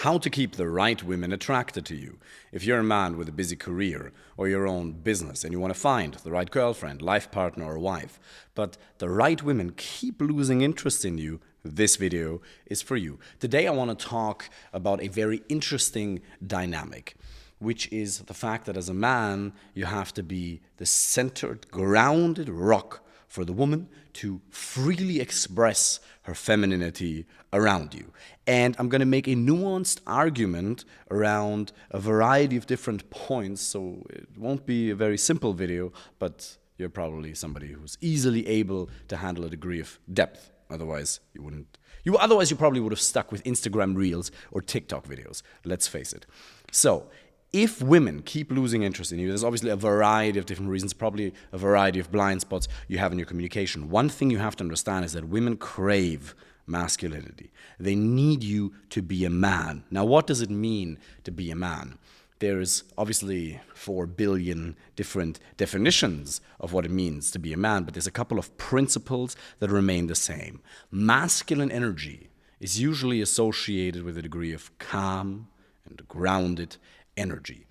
How to keep the right women attracted to you. If you're a man with a busy career or your own business and you want to find the right girlfriend, life partner, or wife, but the right women keep losing interest in you, this video is for you. Today I want to talk about a very interesting dynamic, which is the fact that as a man, you have to be the centered, grounded rock for the woman to freely express her femininity around you. And I'm going to make a nuanced argument around a variety of different points, so it won't be a very simple video, but you're probably somebody who's easily able to handle a degree of depth. Otherwise, you wouldn't. Otherwise, you probably would have stuck with Instagram Reels or TikTok videos. Let's face it. So, if women keep losing interest in you, there's obviously a variety of different reasons, probably a variety of blind spots you have in your communication. One thing you have to understand is that women crave masculinity. They need you to be a man. Now, what does it mean to be a man? There's obviously 4 billion different definitions of what it means to be a man, but there's a couple of principles that remain the same. Masculine energy is usually associated with a degree of calm and grounded energy.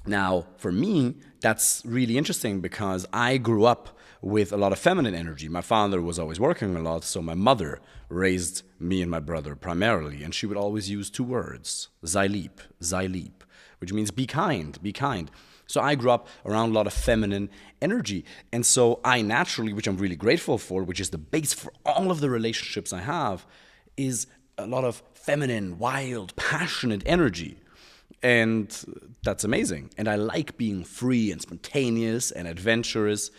Now, for me, that's really interesting because I grew up with a lot of feminine energy. My father was always working a lot, so my mother raised me and my brother primarily, and she would always use 2 words, sei lieb, which means be kind, be kind. So I grew up around a lot of feminine energy, and so I naturally, which I'm really grateful for, which is the base for all of the relationships I have, is a lot of feminine, wild, passionate energy. And that's amazing. And I like being free and spontaneous and adventurous.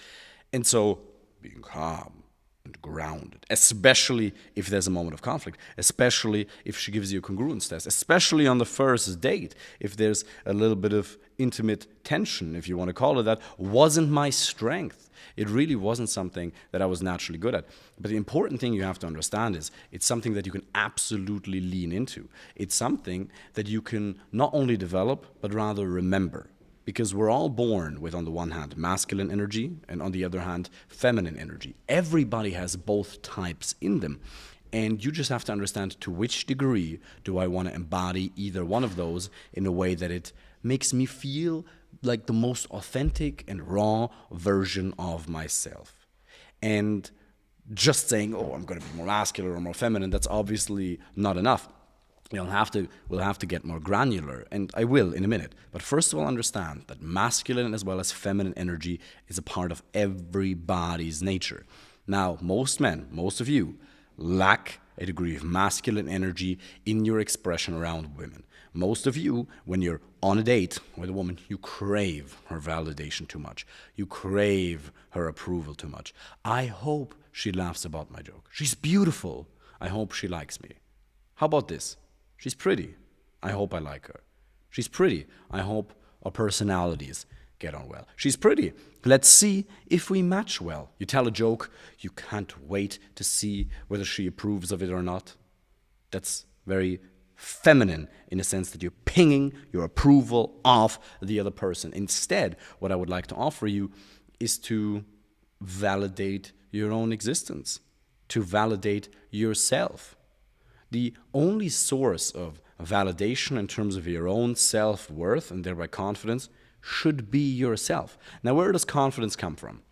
And so being calm and grounded, especially if there's a moment of conflict, especially if she gives you a congruence test, especially on the first date, if there's a little bit of intimate tension, if you want to call it that, wasn't my strength. It really wasn't something that I was naturally good at. But the important thing you have to understand is it's something that you can absolutely lean into. It's something that you can not only develop, but rather remember. Because we're all born with, on the one hand, masculine energy, and on the other hand, feminine energy. Everybody has both types in them. And you just have to understand to which degree do I want to embody either one of those in a way that it makes me feel like the most authentic and raw version of myself. And just saying, oh, I'm going to be more masculine or more feminine, that's obviously not enough. We'll have to get more granular, and I will in a minute. But first of all, understand that masculine as well as feminine energy is a part of everybody's nature. Now, most men, most of you, lack a degree of masculine energy in your expression around women. Most of you, when you're on a date with a woman, you crave her validation too much. You crave her approval too much. I hope she laughs about my joke. She's beautiful. I hope she likes me. How about this? She's pretty. I hope I like her. She's pretty. I hope our personalities get on well. She's pretty. Let's see if we match well. You tell a joke, you can't wait to see whether she approves of it or not. That's very feminine in the sense that you're pinging your approval off the other person. Instead, what I would like to offer you is to validate your own existence, to validate yourself. The only source of validation in terms of your own self-worth and thereby confidence should be yourself. Now, where does confidence come from?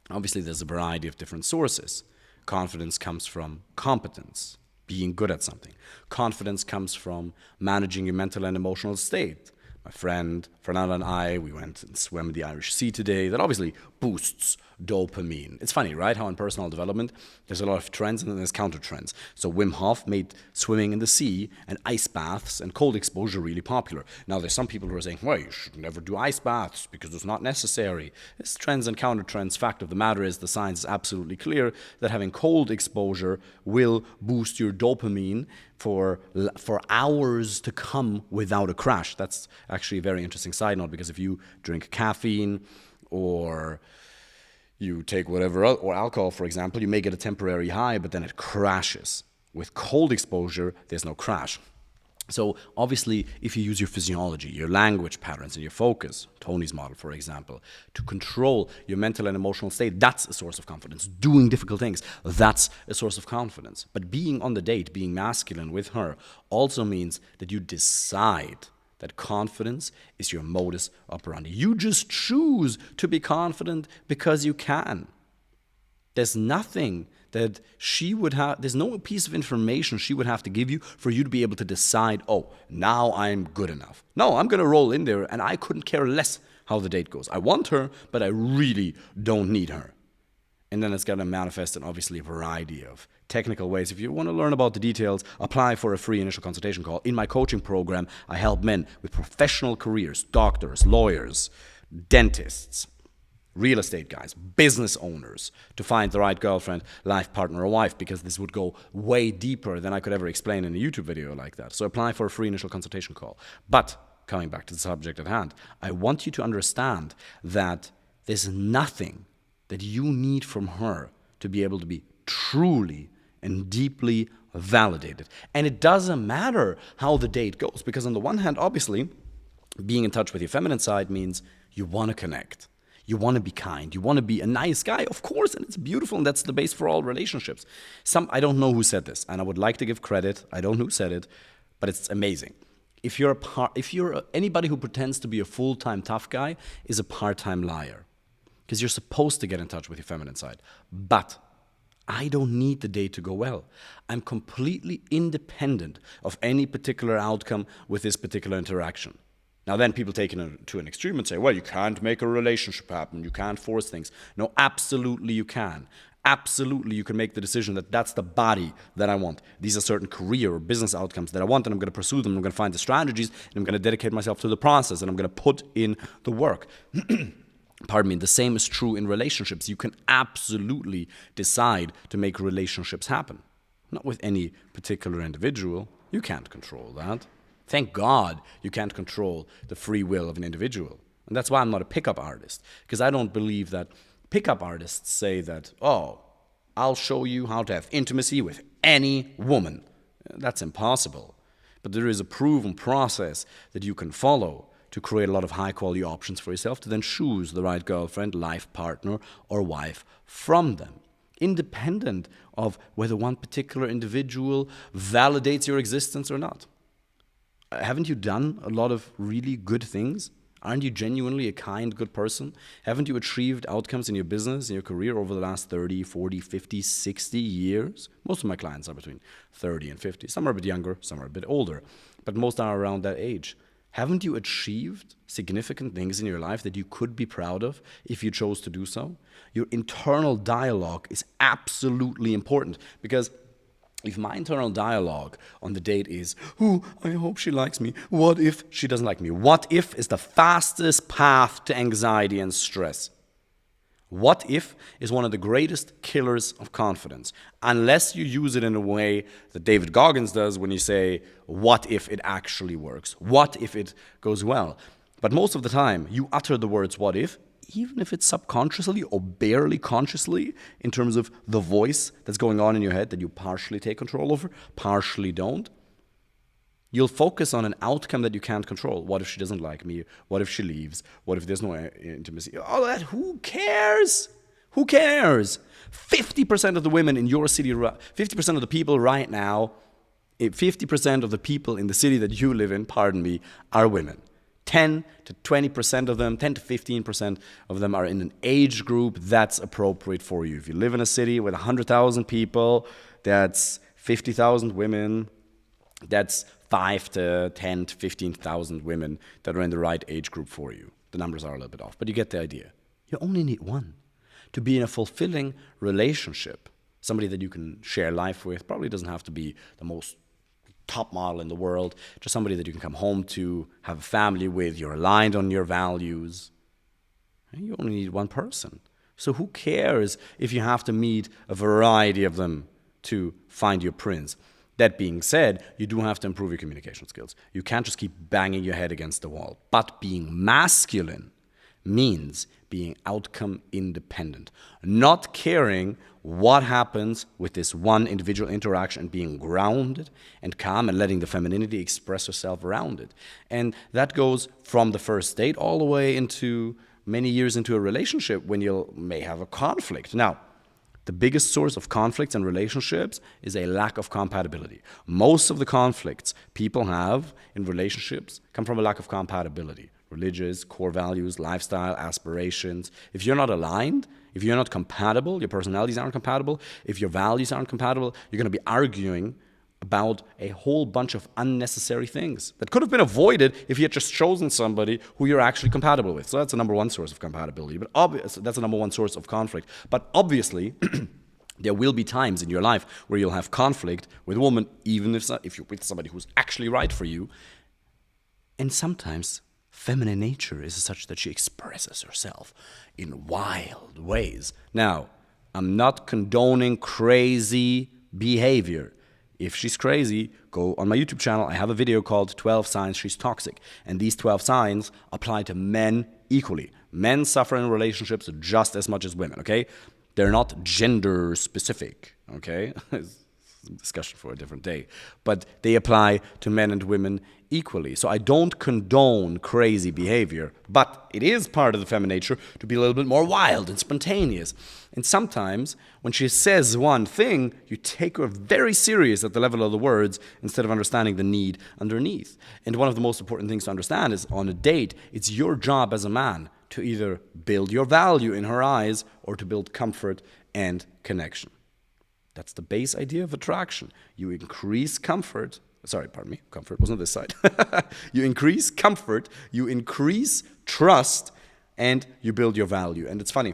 Obviously, there's a variety of different sources. Confidence comes from competence, being good at something. Confidence comes from managing your mental and emotional state. My friend Fernanda and I, we went and swam in the Irish Sea today. That obviously boosts dopamine. It's funny, right, how in personal development, there's a lot of trends and then there's counter trends. So Wim Hof made swimming in the sea and ice baths and cold exposure really popular. Now there's some people who are saying, well, you should never do ice baths because it's not necessary. It's trends and counter trends. Fact of the matter is the science is absolutely clear that having cold exposure will boost your dopamine for hours to come without a crash. That's actually a very interesting side note, because if you drink caffeine or you take whatever, or alcohol, for example, you may get a temporary high, but then it crashes. With cold exposure, there's no crash. So obviously, if you use your physiology, your language patterns, and your focus, Tony's model, for example, to control your mental and emotional state, that's a source of confidence. Doing difficult things, that's a source of confidence. But being on the date, being masculine with her, also means that you decide that confidence is your modus operandi. You just choose to be confident because you can. There's nothing that she would have, there's no piece of information she would have to give you for you to be able to decide, oh, now I'm good enough. No, I'm going to roll in there and I couldn't care less how the date goes. I want her, but I really don't need her. And then it's going to manifest in obviously a variety of technical ways. If you want to learn about the details, apply for a free initial consultation call. In my coaching program, I help men with professional careers, doctors, lawyers, dentists, real estate guys, business owners, to find the right girlfriend, life partner, or wife, because this would go way deeper than I could ever explain in a YouTube video like that. So apply for a free initial consultation call. But coming back to the subject at hand, I want you to understand that there's nothing that you need from her to be able to be truly and deeply validated. And it doesn't matter how the date goes, because on the one hand, obviously, being in touch with your feminine side means you want to connect. You want to be kind. You want to be a nice guy, of course, and it's beautiful, and that's the base for all relationships. I don't know who said this, and I would like to give credit. I don't know who said it, but it's amazing. If you're anybody who pretends to be a full-time tough guy is a part-time liar, because you're supposed to get in touch with your feminine side. But I don't need the date to go well. I'm completely independent of any particular outcome with this particular interaction. Now then people take it to an extreme and say, well, you can't make a relationship happen, you can't force things. No, absolutely you can. Absolutely you can make the decision that that's the body that I want. These are certain career or business outcomes that I want, and I'm going to pursue them. I'm going to find the strategies, and I'm going to dedicate myself to the process, and I'm going to put in the work. Pardon me, the same is true in relationships. You can absolutely decide to make relationships happen. Not with any particular individual. You can't control that. Thank God you can't control the free will of an individual. And that's why I'm not a pickup artist, because I don't believe that pickup artists say that, oh, I'll show you how to have intimacy with any woman. That's impossible. But there is a proven process that you can follow to create a lot of high-quality options for yourself, to then choose the right girlfriend, life partner, or wife from them, independent of whether one particular individual validates your existence or not. Haven't you done a lot of really good things? Aren't you genuinely a kind, good person? Haven't you achieved outcomes in your business, in your career over the last 30, 40, 50, 60 years? Most of my clients are between 30 and 50. Some are a bit younger, some are a bit older, but most are around that age. Haven't you achieved significant things in your life that you could be proud of if you chose to do so? Your internal dialogue is absolutely important, because if my internal dialogue on the date is, oh, I hope she likes me, what if she doesn't like me? What if is the fastest path to anxiety and stress. What if is one of the greatest killers of confidence, unless you use it in a way that David Goggins does when you say, what if it actually works? What if it goes well? But most of the time, you utter the words what if, even if it's subconsciously or barely consciously, in terms of the voice that's going on in your head that you partially take control over, partially don't. You'll focus on an outcome that you can't control. What if she doesn't like me? What if she leaves? What if there's no intimacy? All that, who cares? Who cares? 50% of the women in your city, 50% of the people right now, 50% of the people in the city that you live in, pardon me, are women. 10 to 20% of them, 10 to 15% of them are in an age group that's appropriate for you. If you live in a city with 100,000 people, that's 50,000 women, that's 5 to 10 to 15,000 women that are in the right age group for you. The numbers are a little bit off, but you get the idea. You only need one to be in a fulfilling relationship. Somebody that you can share life with. Probably doesn't have to be the most top model in the world, just somebody that you can come home to, have a family with, you're aligned on your values. And you only need one person. So who cares if you have to meet a variety of them to find your prince? That being said, you do have to improve your communication skills. You can't just keep banging your head against the wall. But being masculine means being outcome independent, not caring what happens with this one individual interaction, and being grounded and calm and letting the femininity express herself around it. And that goes from the first date all the way into many years into a relationship when you may have a conflict. Now, the biggest source of conflicts in relationships is a lack of compatibility. Most of the conflicts people have in relationships come from a lack of compatibility. Religious, core values, lifestyle, aspirations. If you're not aligned, if you're not compatible, your personalities aren't compatible, if your values aren't compatible, you're going to be arguing about a whole bunch of unnecessary things that could have been avoided if you had just chosen somebody who you're actually compatible with. So that's the number one source of compatibility, but that's the number one source of conflict. But obviously, there will be times in your life where you'll have conflict with a woman, even if you're with somebody who's actually right for you. And sometimes feminine nature is such that she expresses herself in wild ways. Now, I'm not condoning crazy behavior. If she's crazy, go on my YouTube channel. I have a video called 12 Signs She's Toxic. And these 12 signs apply to men equally. Men suffer in relationships just as much as women, okay? They're not gender specific, okay? Discussion for a different day. But they apply to men and women equally. So I don't condone crazy behavior, but it is part of the feminine nature to be a little bit more wild and spontaneous. And sometimes when she says one thing, you take her very serious at the level of the words instead of understanding the need underneath. And one of the most important things to understand is on a date, it's your job as a man to either build your value in her eyes or to build comfort and connection. That's the base idea of attraction. You increase comfort. Sorry, pardon me. Comfort was on this side. You increase comfort, you increase trust, and you build your value. And it's funny.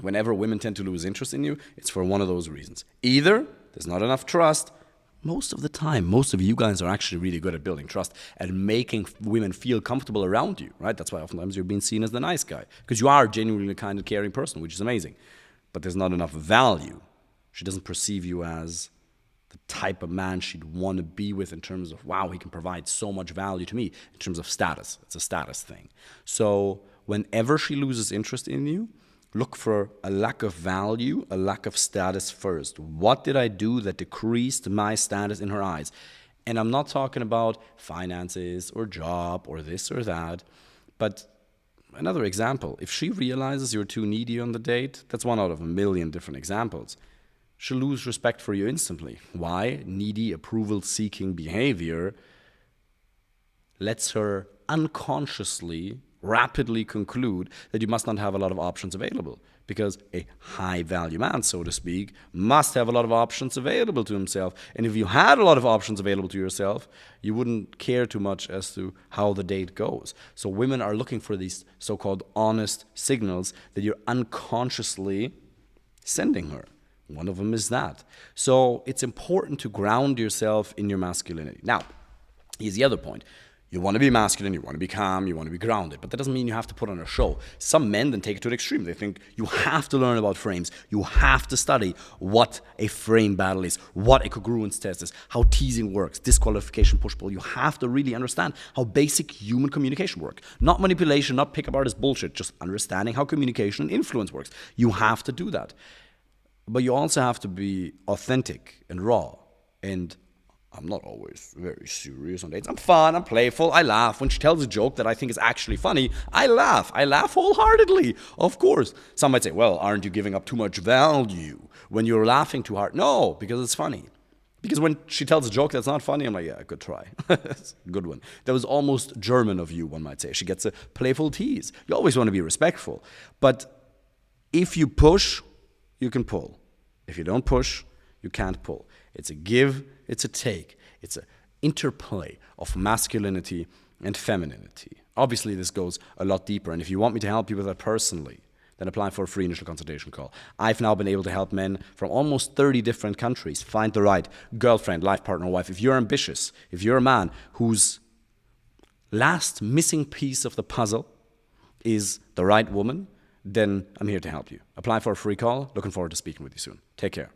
Whenever women tend to lose interest in you, it's for one of those reasons. Either there's not enough trust. Most of the time, most of you guys are actually really good at building trust and making women feel comfortable around you, right? That's why oftentimes you're being seen as the nice guy, because you are genuinely a kind of caring person, which is amazing. But there's not enough value. She doesn't perceive you as the type of man she'd want to be with in terms of, wow, he can provide so much value to me in terms of status. It's a status thing. So whenever she loses interest in you, look for a lack of value, a lack of status first. What did I do that decreased my status in her eyes? And I'm not talking about finances or job or this or that, but another example, if she realizes you're too needy on the date, that's one out of a million different examples. She'll lose respect for you instantly. Why? Needy, approval-seeking behavior lets her unconsciously, rapidly conclude that you must not have a lot of options available, because a high-value man, so to speak, must have a lot of options available to himself. And if you had a lot of options available to yourself, you wouldn't care too much as to how the date goes. So women are looking for these so-called honest signals that you're unconsciously sending her. One of them is that. So it's important to ground yourself in your masculinity. Now, here's the other point. You want to be masculine, you want to be calm, you want to be grounded, but that doesn't mean you have to put on a show. Some men then take it to the extreme. They think you have to learn about frames. You have to study what a frame battle is, what a congruence test is, how teasing works, disqualification, push-pull. You have to really understand how basic human communication works. Not manipulation, not pick-up artist bullshit, just understanding how communication and influence works. You have to do that. But you also have to be authentic and raw. And I'm not always very serious on dates. I'm fun, I'm playful, I laugh. When she tells a joke that I think is actually funny, I laugh. I laugh wholeheartedly, of course. Some might say, well, aren't you giving up too much value when you're laughing too hard? No, because it's funny. Because when she tells a joke that's not funny, I'm like, yeah, good try. Good one. That was almost German of you, one might say. She gets a playful tease. You always want to be respectful. But if you push, you can pull. If you don't push, you can't pull. It's a give, it's a take. It's an interplay of masculinity and femininity. Obviously, this goes a lot deeper. And if you want me to help you with that personally, then apply for a free initial consultation call. I've now been able to help men from almost 30 different countries find the right girlfriend, life partner, wife. If you're ambitious, if you're a man whose last missing piece of the puzzle is the right woman, then I'm here to help you. Apply for a free call. Looking forward to speaking with you soon. Take care.